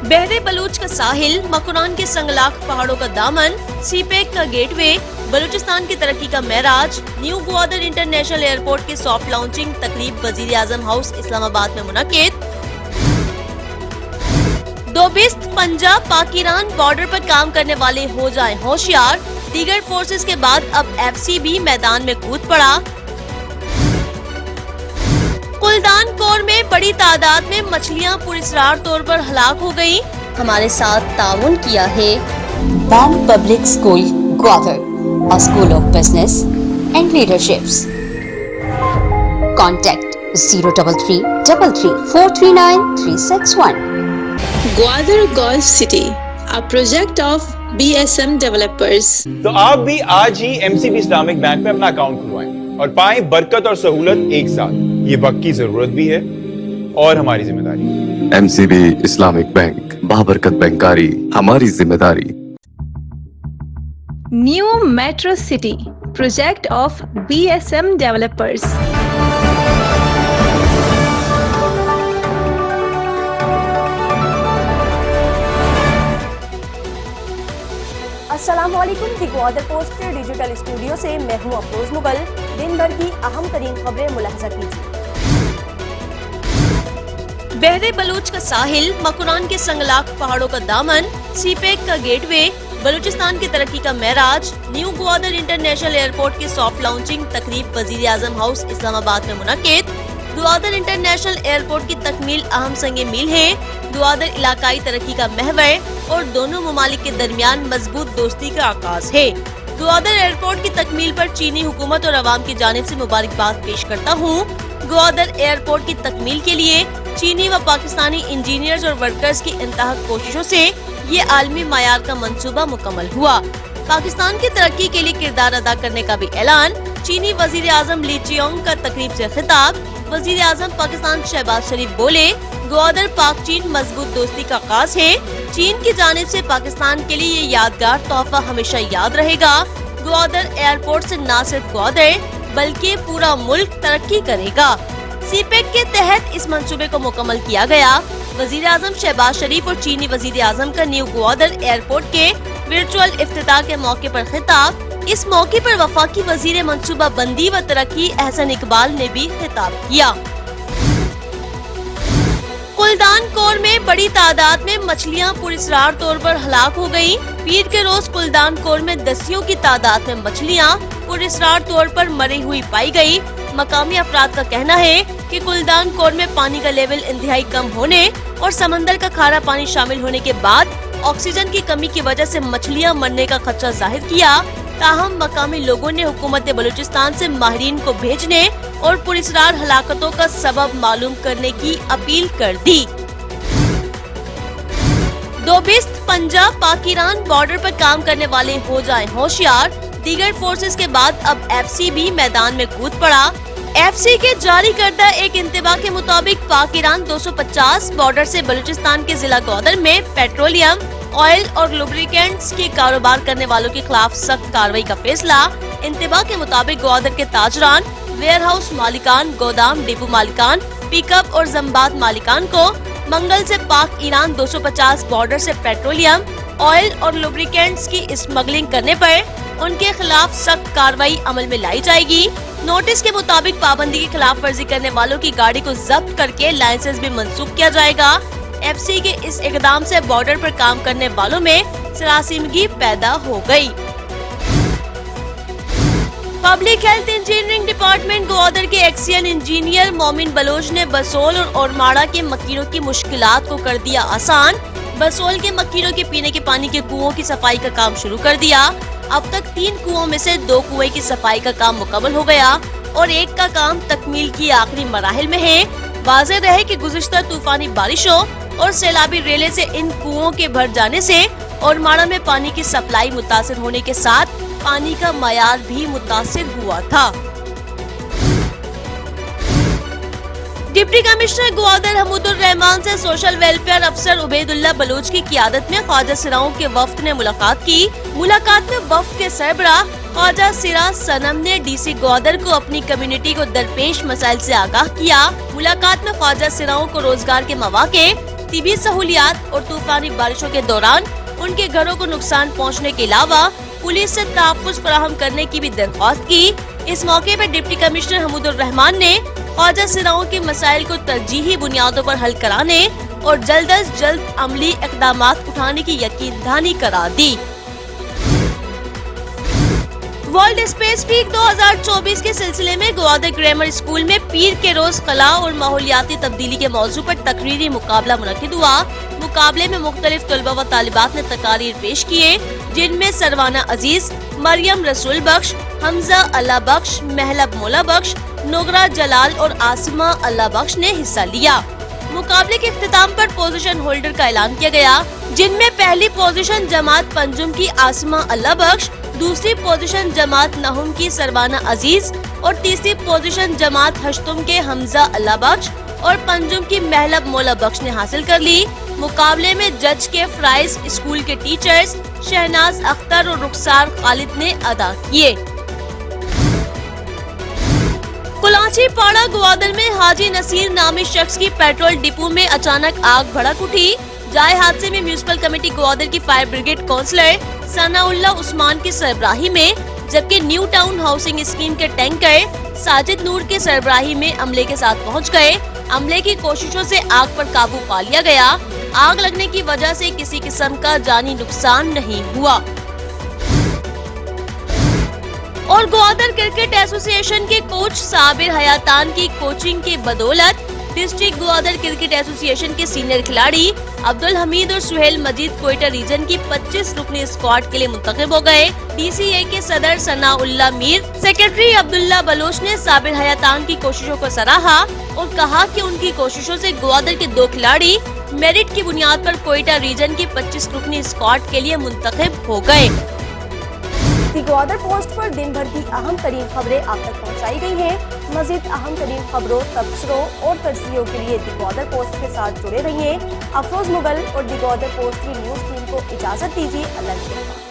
बहरे बलूच का साहिल, मकुरान के संगलाख पहाड़ों का दामन, सीपेक का गेटवे, बलूचिस्तान की तरक्की का महराज, न्यू ग्वादर इंटरनेशनल एयरपोर्ट की सॉफ्ट लॉन्चिंग तकरीब वजीर आजम हाउस इस्लामाबाद में मुनक्किद। दोबिस्त पंजाब पाक ईरान बॉर्डर पर काम करने वाले हो जाएं होशियार, दीगर फोर्सेस के बाद अब FC भी मैदान में कूद पड़ा। कुल्दान कोर में बड़ी तादाद में मछलियां पुरस्रार तौर पर हलाक हो गयी। हमारे साथ ताउन किया है BAM Public School, Gwadar, a school of business and leaderships. Contact 033 33 439 361. Gwadar Golf City, a project of BSM developers. तो आप भी आज ही MCB इस्लामिक बैंक में अपना अकाउंट खुलवाएं और पाएं बरकत और सहूलत एक साथ। ये वक्त की जरूरत भी है और हमारी जिम्मेदारी। MCB इस्लामिक बैंक, बाबरकत बैंकारी हमारी जिम्मेदारी। New Metro City, project of BSM developers. अस्सलामुअलैकुम। दी ग्वादर पोस्ट के डिजिटल स्टूडियो से मैं हूं अफरोज मुगल। दिन भर की अहम तरीन खबरें मुलाहजा कीजिए। बहरे बलूच का साहिल, मकुरान के संगलाख पहाड़ों का दामन, सीपेक का गेटवे, बलूचिस्तान की तरक्की का महराज, न्यू ग्वादर इंटरनेशनल एयरपोर्ट की सॉफ्ट लॉन्चिंग तकरीब वजीर आजम हाउस इस्लामाबाद में मुनक्किद। ग्वादर इंटरनेशनल एयरपोर्ट की तकमील अहम संगे मील है। ग्वादर इलाकाई तरक्की का महवर और दोनों ममालिक के दरमियान मजबूत दोस्ती का आगाज है। ग्वादर एयरपोर्ट की तकमील पर चीनी हुकूमत और अवाम की जानिब से मुबारकबाद पेश करता हूँ। ग्वादर एयरपोर्ट की तकमील के लिए चीनी व पाकिस्तानी इंजीनियर्स और वर्कर्स की इंतहा कोशिशों से ये आलमी मायार का मंसूबा मुकम्मल हुआ। पाकिस्तान की तरक्की के लिए किरदार अदा करने का भी ऐलान। चीनी वजीर आजम ली चियोंग का तकरीब से खिताब। वजीर आजम पाकिस्तान शहबाज शरीफ बोले, ग्वादर पाक चीन मजबूत दोस्ती का आगाज है। चीन की जानिब से पाकिस्तान के लिए ये यादगार तोहफा हमेशा याद रहेगा। ग्वादर एयरपोर्ट से न सिर्फ ग्वादर बल्कि पूरा मुल्क तरक्की करेगा। सीपेक के तहत इस मंसूबे को मुकम्मल किया गया। वजीर आजम शहबाज शरीफ और चीनी वजीर आजम का न्यू ग्वादर एयरपोर्ट के वर्चुअल इफ्तिताह के मौके पर खिताब। इस मौके पर वफाकी वजीर मंसूबा बंदी व तरक्की एहसन इकबाल ने भी खिताब किया। कुल्दान कोर में बड़ी तादाद में मछलियां पुरस्रार तौर पर हलाक हो गयी। पीर के रोज कुल्दान कोर में दसियों की तादाद में मछलियां पुरस्रार तौर पर मरी हुई पाई गयी। मकामी अफराद का कहना है कि कुल्दान कोर में पानी का लेवल इंतहाई कम होने और समंदर का खारा पानी शामिल होने के बाद ऑक्सीजन की कमी की वजह से मछलियां मरने का खदशा जाहिर किया। ताहम मकामी लोगों ने हुकूमत बलूचिस्तान से माहिरीन को भेजने और पुरस्रार हलाकतों का सबब मालूम करने की अपील कर दी। दोबिस्त पंजाब पाक ईरान बॉर्डर पर काम करने वाले हो जाएं होशियार, दीगर फोर्सेस के बाद अब FC भी मैदान में कूद पड़ा। FC के जारी करदा एक इंतबा के मुताबिक पाक ईरान 250 बॉर्डर से बलूचिस्तान के जिला ग्वादर में पेट्रोलियम, ऑयल और लुब्रिकेंट्स के कारोबार करने वालों के खिलाफ सख्त कार्रवाई का फैसला। इंतबा के मुताबिक ग्वादर के ताजरान, वेयर हाउस मालिकान, गोदाम डिपो मालिकान, पिकअप और जम्बात मालिकान को मंगल से पाक ईरान 250 बॉर्डर से पेट्रोलियम, ऑयल और लुब्रिकेंट्स की स्मगलिंग करने पर उनके खिलाफ सख्त कार्रवाई अमल में लाई जाएगी। नोटिस के मुताबिक पाबंदी की खिलाफ वर्जी करने वालों की गाड़ी को जब्त करके लाइसेंस भी मंसूख किया जाएगा। FC के इस इकदाम से बॉर्डर पर काम करने वालों में सरासिमगी पैदा हो गई। Public health engineering department Gwadar के एक्सियल इंजीनियर मोमिन बलोच ने बसोल और ओरमाड़ा के मकीनों की मुश्किलात को कर दिया आसान। बसोल के मकीनों के पीने के पानी के कुओं की सफाई का काम शुरू कर दिया। अब तक 3 कुओं में से 2 कुएं की सफाई का काम मुकम्मल हो गया और एक का काम तकमील की आखिरी मराहिल में है। वाज़ेह रहे कि गुज़िश्ता तूफानी बारिशों और सैलाबी रेले से इन कुओं के भर जाने से ओरमाड़ा में पानी की सप्लाई मुतासिर होने के साथ पानी का मयार भी मुतासिर हुआ था। डिप्टी कमिश्नर ग्वादर हमूदुर रहमान से सोशल वेलफेयर अफसर उबैदुल्लाह बलूच की क़ियादत में ख्वाजा सिराओं के वफ्द ने मुलाकात की। मुलाकात में वफ्द के सरबराह ख्वाजा सिरा सनम ने DC ग्वादर को अपनी कम्युनिटी को दरपेश मसाइल से आगाह किया। मुलाकात में ख्वाजा सिराओं को रोजगार के मौके, طبی सहूलियात और तूफानी बारिशों के दौरान उनके घरों को नुकसान पहुंचने के अलावा पुलिस से तहफ़्फ़ुज़ फराहम करने की भी दरख्वास्त की। इस मौके पर डिप्टी कमिश्नर हमूदुर रहमान ने ख्वाजा सिराओं के मसाइल को तरजीही बुनियादों पर हल कराने और जल्द अज जल्द अमली इक़दामात उठाने की यकीन दहानी करा दी। वर्ल्ड स्पेस वीक 2024 के सिलसिले में ग्वादर ग्रामर स्कूल में पीर के रोज कला और माहौलियाती तब्दीली के मौजू पर तकरीरी मुकाबला मुनक्किद हुआ। मुकाबले में मुख्तलिफ तलबा व तालिबात ने तकारीर पेश किए, जिनमें सरवाना अजीज, मरियम रसूल बख्श, हमजा अल्लाह बख्श, महलब मोला बख्श, नोगरा जलाल और आसिमा अल्लाह बख्श ने हिस्सा लिया। मुकाबले के इख्तिताम पर पोजीशन होल्डर का ऐलान किया गया, जिनमें पहली पोजीशन जमात पंजुम की आसिमा अल्लाह बख्श, दूसरी पोजीशन जमात नहुम की सरवाना अजीज और तीसरी पोजीशन जमात हश्तुम के हमजा अल्लाह बख्श और पंजुम की महलब मोला बख्श ने हासिल कर ली। मुकाबले में जज के प्राइज स्कूल के टीचर्स शहनाज अख्तर और रुखसार खालिद ने अदा किए। कुलाची पाड़ा ग्वादर में हाजी नसीर नामी शख्स की पेट्रोल डिपो में अचानक आग भड़क उठी। जाए हादसे में म्यूनिसिपल कमेटी ग्वादर की fire brigade councillor Sanaullah Usman की सरबराही में, जबकि न्यू टाउन हाउसिंग स्कीम के टैंकर साजिद नूर के सरबराही में अमले के साथ पहुंच गए। अमले की कोशिशों से आग पर काबू पा लिया गया। आग लगने की वजह से किसी किस्म का जानी नुकसान नहीं हुआ। और ग्वादर क्रिकेट एसोसिएशन के कोच साबिर हयातान की कोचिंग के बदौलत डिस्ट्रिक्ट ग्वादर क्रिकेट एसोसिएशन के सीनियर खिलाड़ी अब्दुल हमीद और सुहेल मजीद कोयटा रीजन की 25 रुकनी स्क्वाड के लिए मुंतखब हो गए। DCA के सदर सनाउल्लाह मीर, सेक्रेटरी अब्दुल्ला बलोच ने साबिर हयातान की कोशिशों को सराहा और कहा कि उनकी कोशिशों से ग्वादर के 2 खिलाड़ी मेरिट की बुनियाद पर कोयटा रीजन की 25 रुकनी स्क्वाड के लिए मुंतखब हो गए। दी ग्वादर पोस्ट पर दिन भर की अहम तरीन खबरें आप तक पहुंचाई गई हैं। मजीद अहम तरीन खबरों, तबसरों और तजज़ियों के लिए दी ग्वादर पोस्ट के साथ जुड़े रहिए। अफरोज मुगल और दी ग्वादर पोस्ट की न्यूज़ टीम को इजाज़त दीजिए। अल्लाह के हवाले।